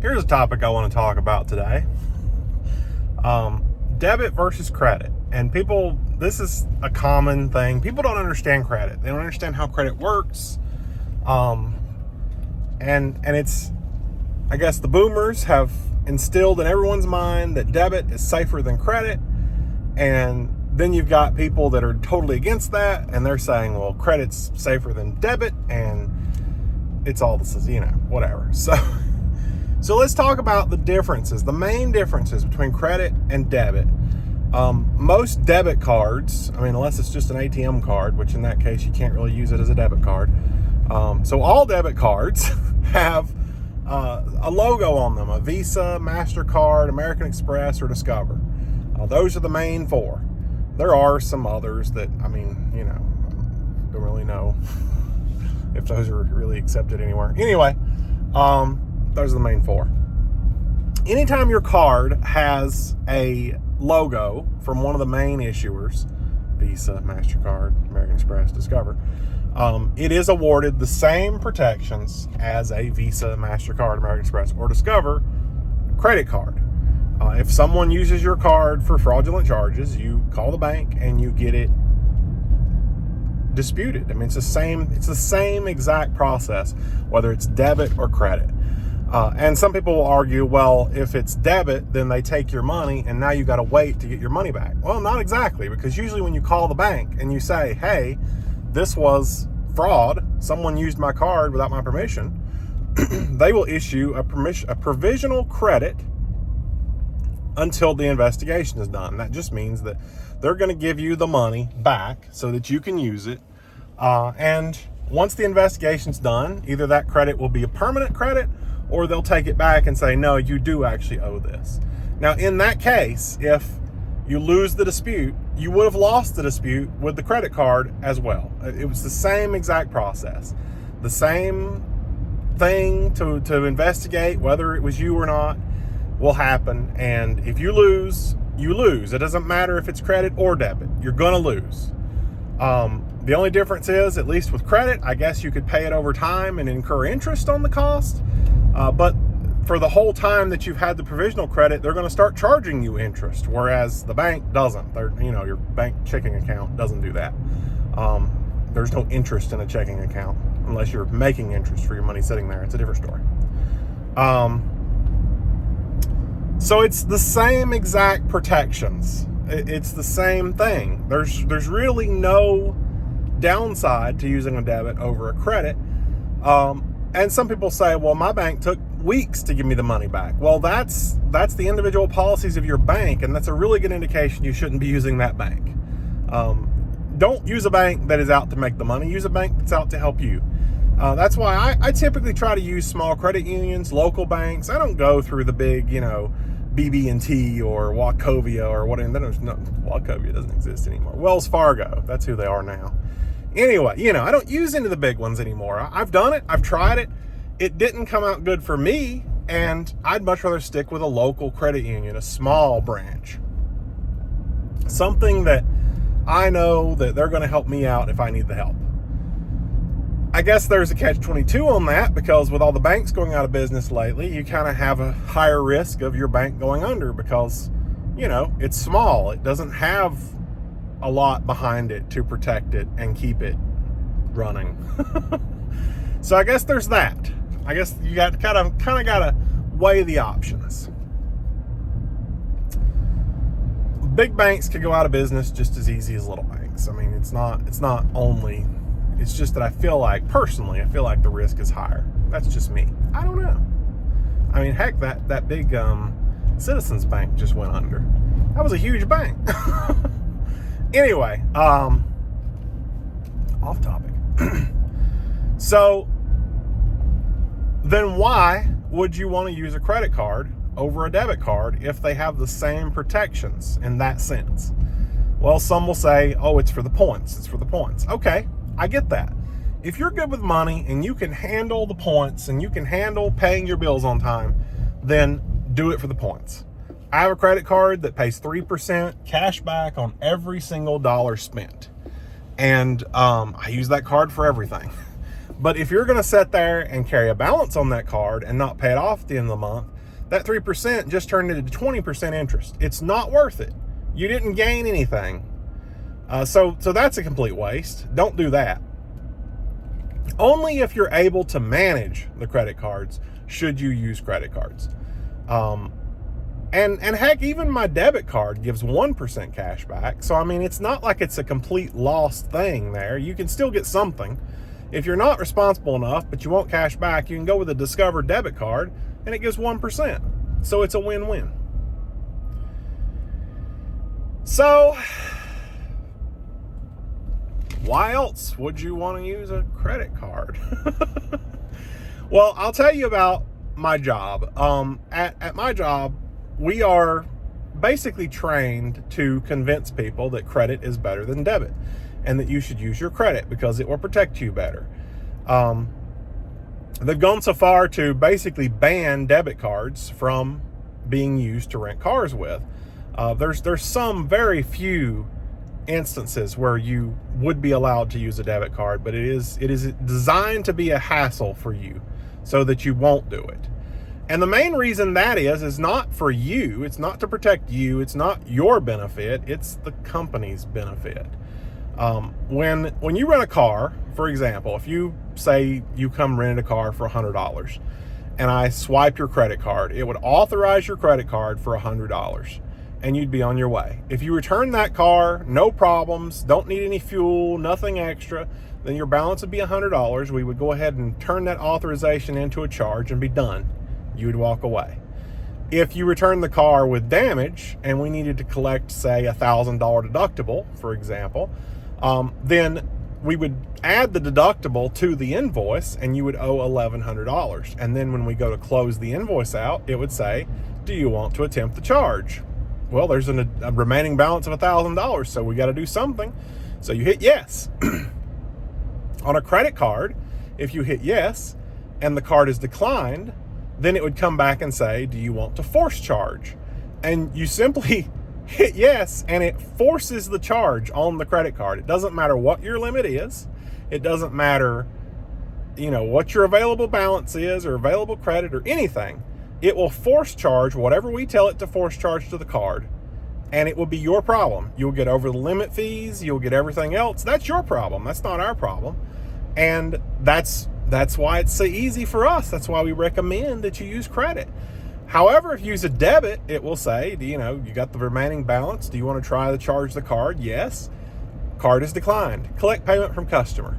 Here's a topic I want to talk about today. Debit versus credit. And people, this is a common thing. People don't understand credit. They don't understand how credit works. And it's, I guess the boomers have instilled in everyone's mind that debit is safer than credit. And then you've got people that are totally against that. And they're saying, well, credit's safer than debit. And it's all this is, whatever. So let's talk about the differences, the main differences between credit and debit. Most debit cards, unless it's just an ATM card, which in that case you can't really use it as a debit card. So all debit cards have a logo on them, a Visa, MasterCard, American Express, or Discover. Those are the main four. There are some others that, don't really know if those are really accepted anywhere. Anyway, those are the main four. Anytime your card has a logo from one of the main issuers, Visa, MasterCard, American Express, Discover, it is awarded the same protections as a Visa, MasterCard, American Express, or Discover credit card. If someone uses your card for fraudulent charges, you call the bank and you get it disputed. It's the same exact process, whether it's debit or credit. And some people will argue, well, if it's debit, then they take your money and now you got to wait to get your money back. Well, not exactly, because usually when you call the bank and you say, hey, this was fraud, someone used my card without my permission, they will issue a provisional credit until the investigation is done. That just means that they're going to give you the money back so that you can use it. And once the investigation's done, either that credit will be a permanent credit or they'll take it back and say, no, you do actually owe this. Now, in that case, if you lose the dispute, you would have lost the dispute with the credit card as well. It was the same exact process. The same thing to investigate, whether it was you or not, will happen. And if you lose, you lose. It doesn't matter if it's credit or debit. You're going to lose. The only difference is, at least with credit, I guess you could pay it over time and incur interest on the cost. But for the whole time that you've had the provisional credit, they're going to start charging you interest, whereas the bank doesn't. Your bank checking account doesn't do that. There's no interest in a checking account unless you're making interest for your money sitting there. It's a different story. So it's the same exact protections. It's the same thing. There's really no downside to using a debit over a credit. And some people say, well, my bank took weeks to give me the money back. Well, that's the individual policies of your bank, and that's a really good indication you shouldn't be using that bank. Don't use a bank that is out to make the money. Use a bank that's out to help you. That's why I typically try to use small credit unions, local banks. I don't go through the big, BB&T or Wachovia or whatever. Wachovia doesn't exist anymore. Wells Fargo, that's who they are now. Anyway, I don't use any of the big ones anymore. I've done it. I've tried it. It didn't come out good for me, and I'd much rather stick with a local credit union, a small branch. Something that I know that they're going to help me out if I need the help. I guess there's a catch-22 on that, because with all the banks going out of business lately, you kind of have a higher risk of your bank going under because, it's small. It doesn't have a lot behind it to protect it and keep it running. So I guess there's that. I guess you got kind of got to weigh the options. Big banks could go out of business just as easy as little banks. It's just that I feel like the risk is higher. That's just me. I don't know. Heck, that big Citizens Bank just went under. That was a huge bank. Anyway, off topic. So then why would you want to use a credit card over a debit card if they have the same protections in that sense? Well, some will say, oh, it's for the points. It's for the points. Okay, I get that. If you're good with money and you can handle the points and you can handle paying your bills on time, then do it for the points. I have a credit card that pays 3% cash back on every single dollar spent. And I use that card for everything. But if you're going to sit there and carry a balance on that card and not pay it off at the end of the month, that 3% just turned into 20% interest. It's not worth it. You didn't gain anything. So that's a complete waste. Don't do that. Only if you're able to manage the credit cards should you use credit cards. And heck, even my debit card gives 1% cash back. So, I mean, it's not like it's a complete lost thing there. You can still get something. If you're not responsible enough, but you want cash back, you can go with a Discover debit card, and it gives 1%. So it's a win-win. So, why else would you want to use a credit card? Well, I'll tell you about my job. At my job, we are basically trained to convince people that credit is better than debit and that you should use your credit because it will protect you better. They've gone so far to basically ban debit cards from being used to rent cars with. There's some very few instances where you would be allowed to use a debit card, but it is designed to be a hassle for you so that you won't do it. And the main reason that is not for you. It's not to protect you. It's not your benefit. It's the company's benefit. When you rent a car, for example, if you say you come rent a car for $100 and I swipe your credit card, it would authorize your credit card for $100 and you'd be on your way. If you return that car, no problems, don't need any fuel, nothing extra, then your balance would be $100. We would go ahead and turn that authorization into a charge and be done. You would walk away. If you return the car with damage and we needed to collect, say, $1,000 deductible, for example, then we would add the deductible to the invoice and you would owe $1,100. And then when we go to close the invoice out, it would say, do you want to attempt the charge? Well, there's a remaining balance of $1,000, so we got to do something. So you hit yes. On a credit card, if you hit yes and the card is declined, then it would come back and say, do you want to force charge? And you simply hit yes, and it forces the charge on the credit card. It doesn't matter what your limit is. It doesn't matter, what your available balance is or available credit or anything. It will force charge whatever we tell it to force charge to the card, and it will be your problem. You'll get over the limit fees. You'll get everything else. That's your problem. That's not our problem. And that's why it's so easy for us. That's why we recommend that you use credit. However, if you use a debit, it will say, you got the remaining balance. Do you want to try to charge the card? Yes. Card is declined. Collect payment from customer.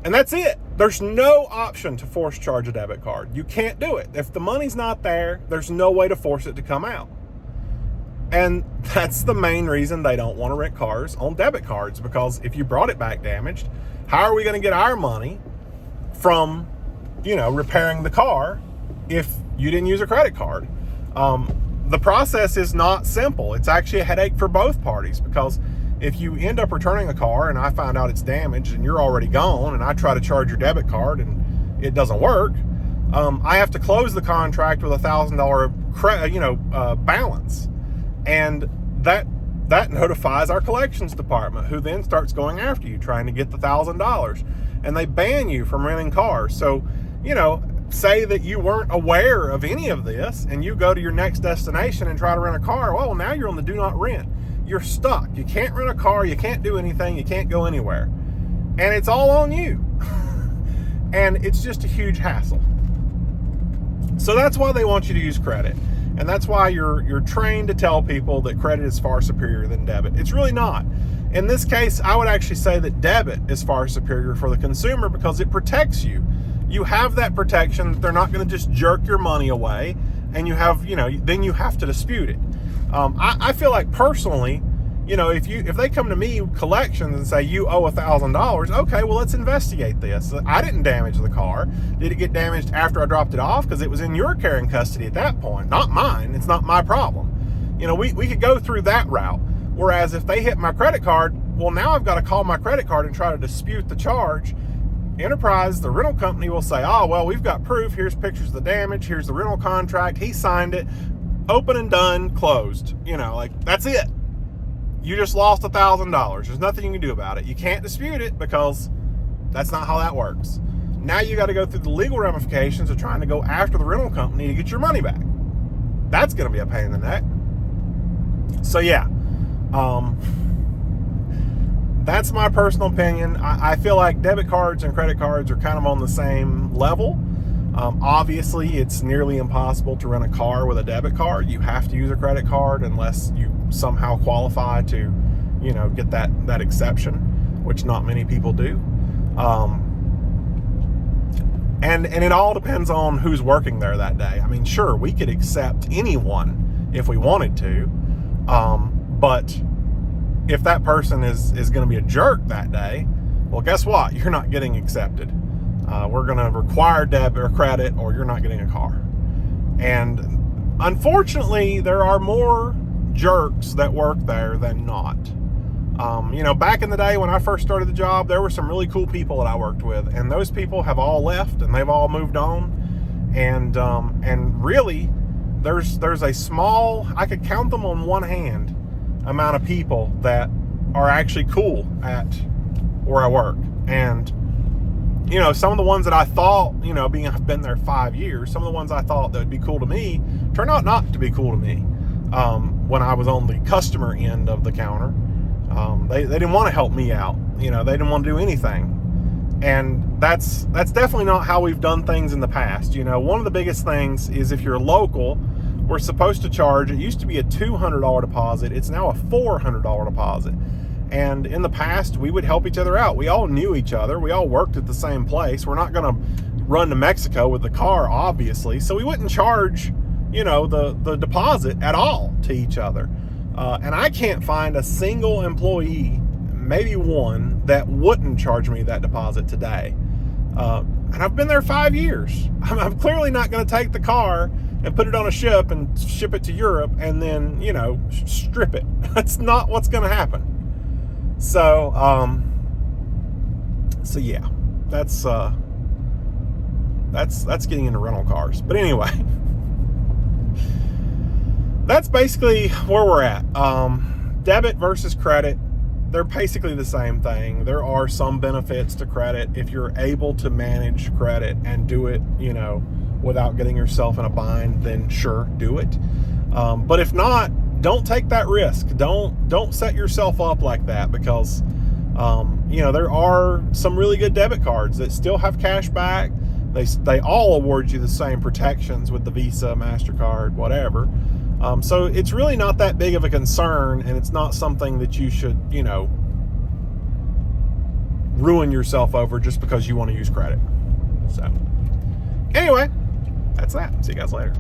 And that's it. There's no option to force charge a debit card. You can't do it. If the money's not there, there's no way to force it to come out. And that's the main reason they don't want to rent cars on debit cards, because if you brought it back damaged, how are we going to get our money from, repairing the car if you didn't use a credit card? The process is not simple. It's actually a headache for both parties, because if you end up returning a car and I find out it's damaged and you're already gone and I try to charge your debit card and it doesn't work, I have to close the contract with $1,000 balance. And that notifies our collections department, who then starts going after you, trying to get the $1,000. And they ban you from renting cars. So, say that you weren't aware of any of this and you go to your next destination and try to rent a car. Well, now you're on the do not rent. You're stuck. You can't rent a car. You can't do anything. You can't go anywhere. And it's all on you. And it's just a huge hassle. So that's why they want you to use credit. And that's why you're trained to tell people that credit is far superior than debit. It's really not. In this case, I would actually say that debit is far superior for the consumer because it protects you. You have that protection that they're not going to just jerk your money away, and you have, then you have to dispute it. I feel like personally, if they come to me collections and say you owe $1,000, okay, well, let's investigate this. I didn't damage the car. Did it get damaged after I dropped it off? Because it was in your care and custody at that point, not mine. It's not my problem. We could go through that route. Whereas if they hit my credit card, well, now I've got to call my credit card and try to dispute the charge. Enterprise, the rental company, will say, oh, well, we've got proof. Here's pictures of the damage. Here's the rental contract. He signed it. Open and done, closed. That's it. You just lost $1,000. There's nothing you can do about it. You can't dispute it because that's not how that works. Now you got to go through the legal ramifications of trying to go after the rental company to get your money back. That's going to be a pain in the neck. So yeah, that's my personal opinion. I feel like debit cards and credit cards are kind of on the same level. Obviously, it's nearly impossible to rent a car with a debit card. You have to use a credit card unless you somehow qualify to, get that exception, which not many people do. And it all depends on who's working there that day. I mean, sure, we could accept anyone if we wanted to, but if that person is going to be a jerk that day, well, guess what? You're not getting accepted. We're going to require debit or credit, or you're not getting a car. And unfortunately, there are more jerks that work there than not. Back in the day when I first started the job, there were some really cool people that I worked with, and those people have all left and they've all moved on. And really, there's a small, I could count them on one hand, amount of people that are actually cool at where I work. And some of the ones that I thought, I've been there 5 years, some of the ones I thought that would be cool to me turned out not to be cool to me. When I was on the customer end of the counter, they didn't want to help me out. They didn't want to do anything. And that's definitely not how we've done things in the past. One of the biggest things is if you're local, we're supposed to charge, it used to be a $200 deposit. It's now a $400 deposit. And in the past, we would help each other out. We all knew each other. We all worked at the same place. We're not going to run to Mexico with the car, obviously. So we wouldn't charge, the deposit at all to each other. And I can't find a single employee, maybe one, that wouldn't charge me that deposit today. And I've been there 5 years. I'm clearly not going to take the car and put it on a ship and ship it to Europe and then, strip it. That's not what's going to happen. So yeah, that's getting into rental cars. But anyway, that's basically where we're at. Debit versus credit, they're basically the same thing. There are some benefits to credit if you're able to manage credit and do it, without getting yourself in a bind, then sure, do it. But if not, don't take that risk. Don't set yourself up like that, because there are some really good debit cards that still have cash back. They all award you the same protections with the Visa, MasterCard, whatever. So it's really not that big of a concern, and it's not something that you should, ruin yourself over just because you want to use credit. So anyway, that's that. See you guys later.